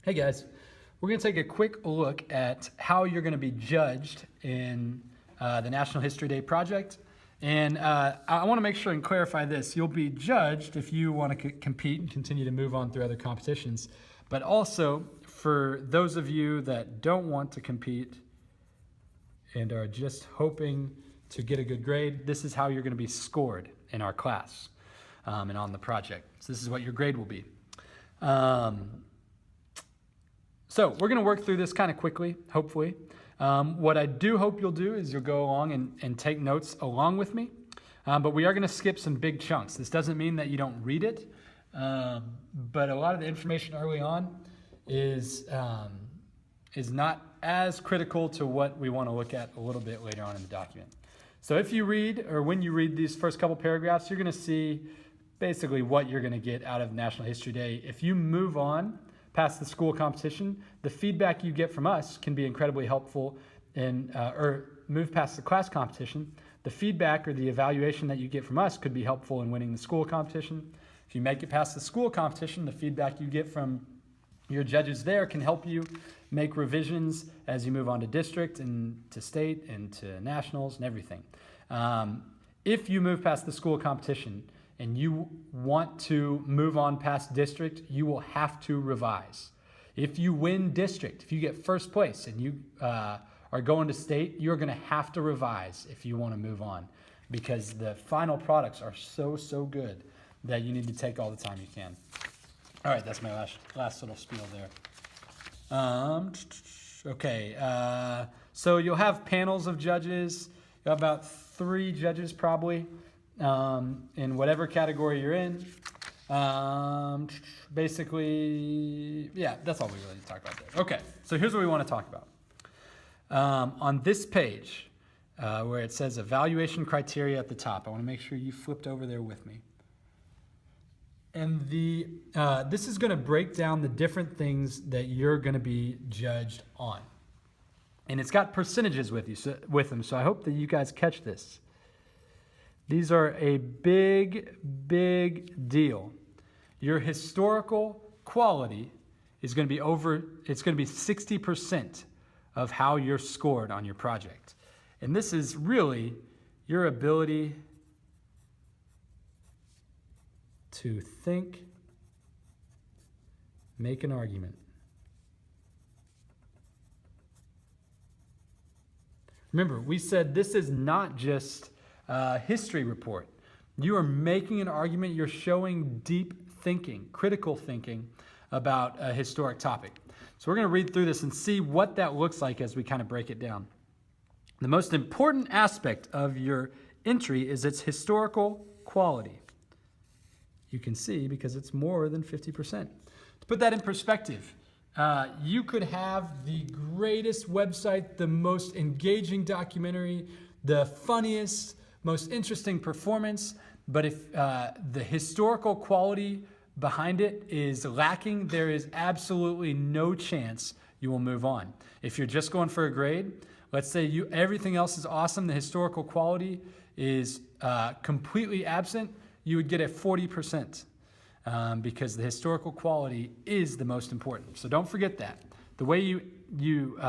Hey guys, we're going to take a quick look at how you're going to be judged in the National History Day project. And I want to make sure and clarify this. You'll be judged if you want to compete and continue to move on through other competitions. But also, for those of you that don't want to compete and are just hoping to get a good grade, this is how you're going to be scored in our class and on the project. So this is what your grade will be. So we're going to work through this kind of quickly, hopefully. What I do hope you'll do is you'll go along and take notes along with me. But we are going to skip some big chunks. This doesn't mean that you don't read it. But a lot of the information early on is not as critical to what we want to look at a little bit later on in the document. So if you read, or when you read these first couple paragraphs, you're going to see basically what you're going to get out of National History Day. If you move on past the school competition, the feedback you get from us can be incredibly helpful in, or move past the class competition, the feedback or the evaluation that you get from us could be helpful in winning the school competition. If you make it past the school competition, the feedback you get from your judges there can help you make revisions as you move on to district and to state and to nationals and everything. If you move past the school competition and you want to move on past district, you will have to revise. If you win district, if you get first place and you are going to state, you're going to have to revise if you want to move on, because the final products are so good that you need to take all the time you can. All right, that's my last little spiel there. Okay, so you'll have panels of judges. You'll have about 3 judges probably in whatever category you're in. Basically, yeah, that's all we really need to talk about there. Okay, so here's what we want to talk about. On this page, where it says evaluation criteria at the top, I want to make sure you flipped over there with me. And this is going to break down the different things that you're going to be judged on. And it's got percentages with them, so I hope that you guys catch this. These are a big deal. Your historical quality is going to be it's going to be 60% of how you're scored on your project. And this is really your ability to think, make an argument. Remember, we said this is not just a history report. You are making an argument. You're showing deep thinking, critical thinking about a historic topic. So we're going to read through this and see what that looks like as we kind of break it down. The most important aspect of your entry is its historical quality. You can see because it's more than 50%. To put that in perspective, you could have the greatest website, the most engaging documentary, the funniest, most interesting performance, but if the historical quality behind it is lacking, there is absolutely no chance you will move on. If you're just going for a grade, let's say everything else is awesome, the historical quality is completely absent, you would get a 40%. Because the historical quality is the most important. So don't forget that. The way you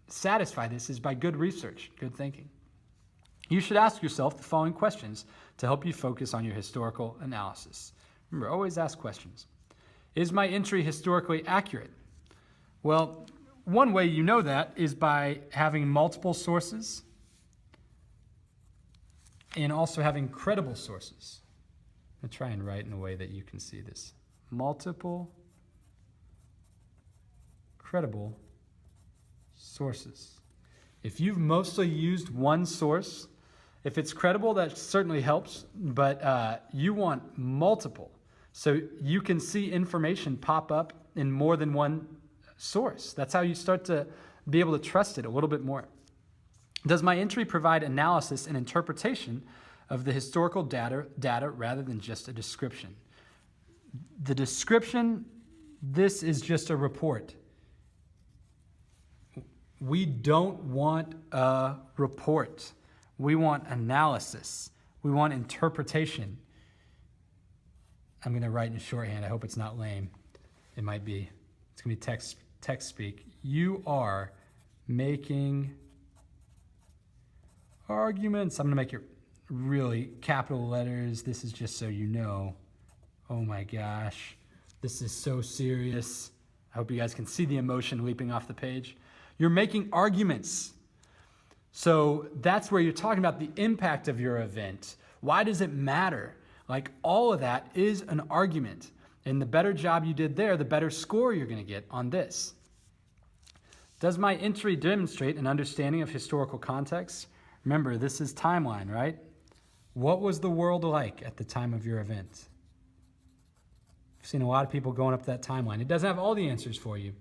satisfy this is by good research, good thinking. You should ask yourself the following questions to help you focus on your historical analysis. Remember, always ask questions. Is my entry historically accurate? Well, one way you know that is by having multiple sources and also having credible sources. I'm going to try and write in a way that you can see this. Multiple credible sources. If you've mostly used one source, if it's credible, that certainly helps, but you want multiple. So you can see information pop up in more than one source. That's how you start to be able to trust it a little bit more. Does my entry provide analysis and interpretation of the historical data rather than just a description? The description, this is just a report. We don't want a report. We want analysis. We want interpretation. I'm going to write in shorthand. I hope it's not lame. It might be. it's going to be text speak. You are making arguments. I'm going to make it really capital letters. This is just so you know. Oh my gosh. This is so serious. I hope you guys can see the emotion leaping off the page. You're making arguments. So that's where you're talking about the impact of your event. Why does it matter? Like, all of that is an argument. And the better job you did there, the better score you're going to get on this. Does my entry demonstrate an understanding of historical context? Remember, this is timeline, right? What was the world like at the time of your event? I've seen a lot of people going up that timeline. It doesn't have all the answers for you,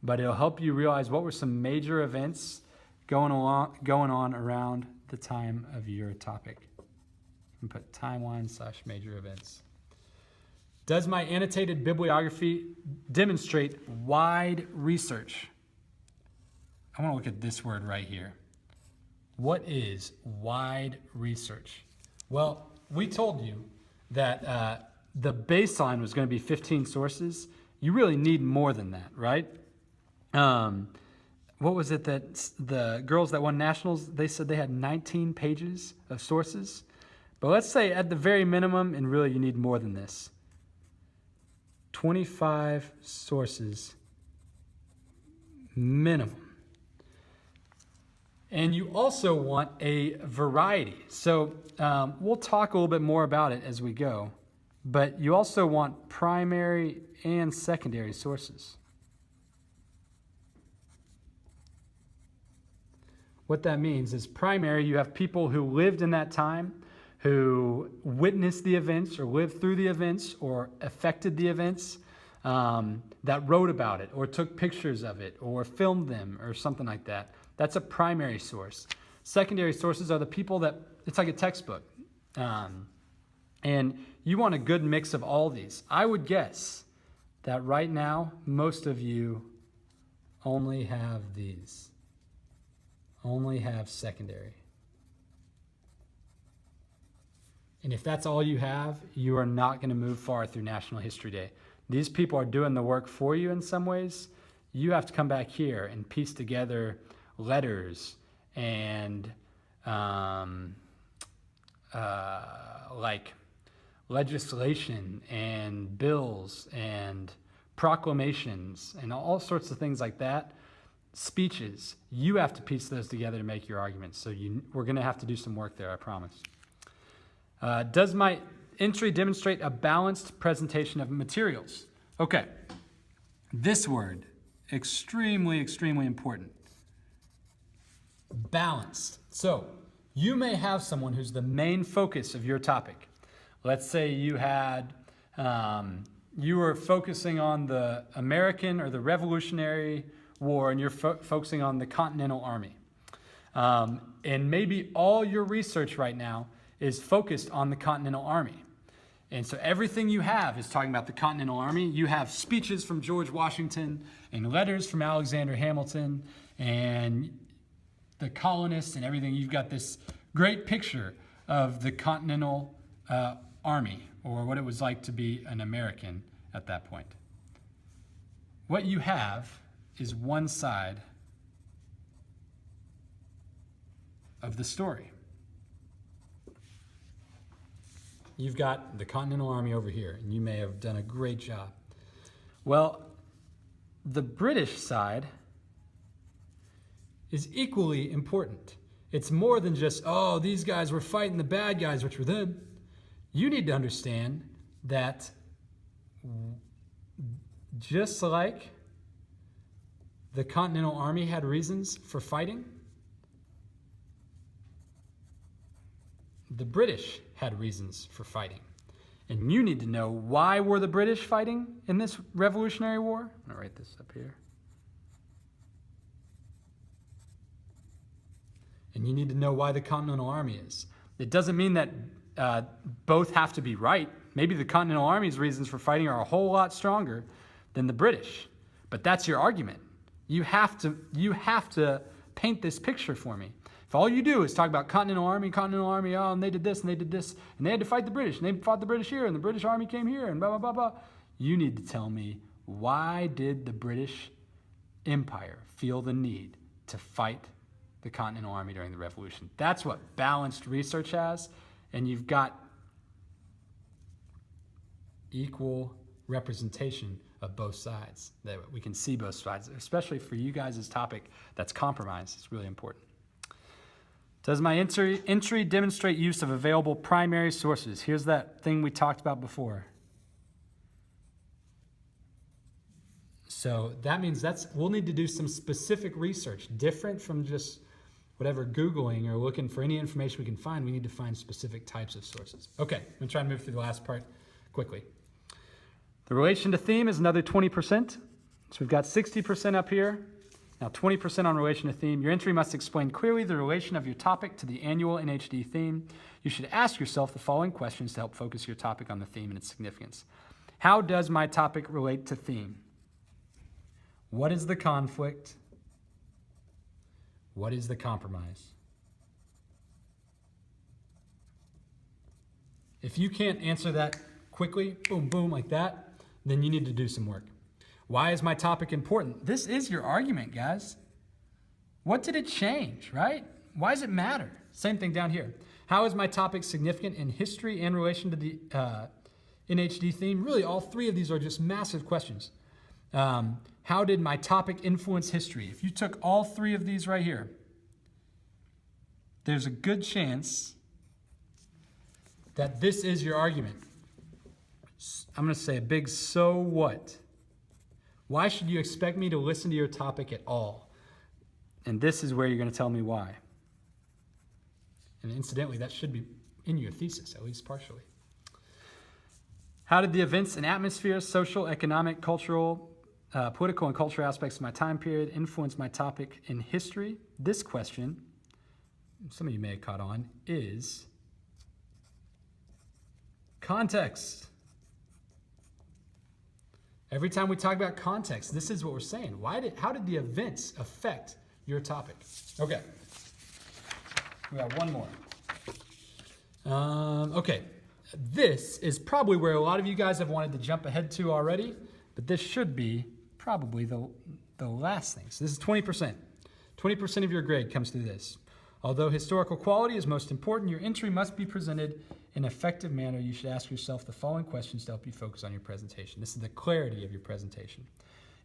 but it'll help you realize what were some major events going on around the time of your topic. You can put timeline/major events. Does my annotated bibliography demonstrate wide research? I want to look at this word right here. What is wide research? Well, we told you that the baseline was going to be 15 sources. You really need more than that, right? What was it that the girls that won nationals, they said they had 19 pages of sources? But let's say at the very minimum, and really you need more than this, 25 sources minimum. And you also want a variety. So we'll talk a little bit more about it as we go, but you also want primary and secondary sources. What that means is primary, you have people who lived in that time, who witnessed the events or lived through the events or affected the events, that wrote about it or took pictures of it or filmed them or something like that. That's a primary source. Secondary sources are the people that, it's like a textbook. And you want a good mix of all these. I would guess that right now, most of you only have these. Only have secondary. And if that's all you have, you are not going to move far through National History Day. These people are doing the work for you in some ways. You have to come back here and piece together letters and like legislation and bills and proclamations and all sorts of things like that. Speeches, you have to piece those together to make your arguments. So we're going to have to do some work there, I promise. Does my entry demonstrate a balanced presentation of materials? Okay, this word, extremely, extremely important. Balanced. So you may have someone who's the main focus of your topic. Let's say you had, you were focusing on the American or the Revolutionary War, and you're focusing on the Continental Army. And maybe all your research right now is focused on the Continental Army. And so everything you have is talking about the Continental Army. You have speeches from George Washington and letters from Alexander Hamilton and the colonists and everything. You've got this great picture of the Continental Army, or what it was like to be an American at that point. What you have is one side of the story. You've got the Continental Army over here, and you may have done a great job. Well, the British side is equally important. It's more than just, oh, these guys were fighting the bad guys, which were them. You need to understand that just like the Continental Army had reasons for fighting, the British had reasons for fighting. And you need to know, why were the British fighting in this Revolutionary War? I'm going to write this up here. And you need to know why the Continental Army is. It doesn't mean that both have to be right. Maybe the Continental Army's reasons for fighting are a whole lot stronger than the British. But that's your argument. You have to paint this picture for me. If all you do is talk about Continental Army, oh, and they did this, and they had to fight the British, and they fought the British here, and the British Army came here, and blah, blah, blah, blah, you need to tell me Why did the British Empire feel the need to fight the Continental Army during the Revolution? That's what balanced research has, and you've got equal representation of both sides. That we can see both sides, especially for you guys' topic that's compromise. It's really important. Does my entry demonstrate use of available primary sources? Here's that thing we talked about before. So that means we'll need to do some specific research, different from just whatever Googling or looking for any information we can find. We need to find specific types of sources. Okay, I'm going to try and move through the last part quickly. The relation to theme is another 20%. So we've got 60% up here. Now 20% on relation to theme. Your entry must explain clearly the relation of your topic to the annual NHD theme. You should ask yourself the following questions to help focus your topic on the theme and its significance. How does my topic relate to theme? What is the conflict? What is the compromise? If you can't answer that quickly, boom, boom, like that, then you need to do some work. Why is my topic important? This is your argument, guys. What did it change, right? Why does it matter? Same thing down here. How is my topic significant in history and relation to the NHD theme? Really, all three of these are just massive questions. How did my topic influence history? If you took all three of these right here, there's a good chance that this is your argument. I'm going to say a big so what? Why should you expect me to listen to your topic at all? And this is where you're going to tell me why. And incidentally, that should be in your thesis, at least partially. How did the events and atmosphere, social, economic, cultural, political and cultural aspects of my time period influence my topic in history? This question, some of you may have caught on, is context. Every time we talk about context, this is what we're saying. How did the events affect your topic? Okay. We got one more. Okay. This is probably where a lot of you guys have wanted to jump ahead to already, but this should be probably the last thing. So this is 20%. 20% of your grade comes through this. Although historical quality is most important, your entry must be presented in an effective manner. You should ask yourself the following questions to help you focus on your presentation. This is the clarity of your presentation.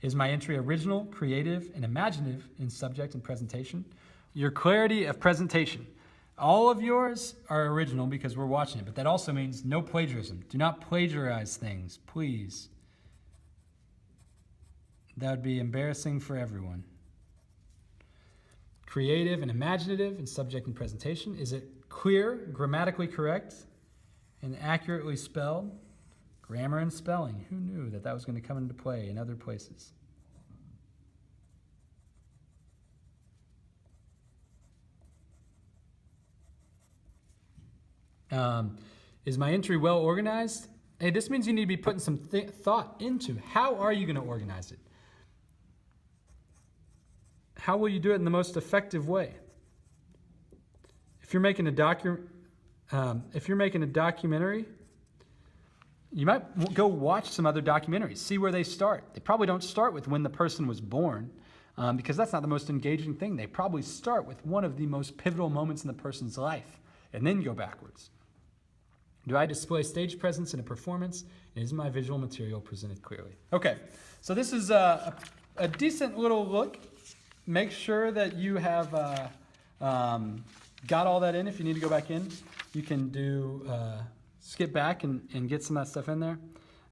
Is my entry original, creative, and imaginative in subject and presentation? Your clarity of presentation. All of yours are original because we're watching it, but that also means no plagiarism. Do not plagiarize things, please. That would be embarrassing for everyone. Creative and imaginative in subject and presentation. Is it clear, grammatically correct, and accurately spelled? Grammar and spelling. Who knew that was going to come into play in other places? Is my entry well organized? Hey, this means you need to be putting some thought into how are you going to organize it? How will you do it in the most effective way? If you're making a documentary, you might go watch some other documentaries, see where they start. They probably don't start with when the person was born, because that's not the most engaging thing. They probably start with one of the most pivotal moments in the person's life, and then go backwards. Do I display stage presence in a performance? And is my visual material presented clearly? Okay, so this is a decent little look. Make sure that you have got all that in. If you need to go back in, you can skip back and get some of that stuff in there.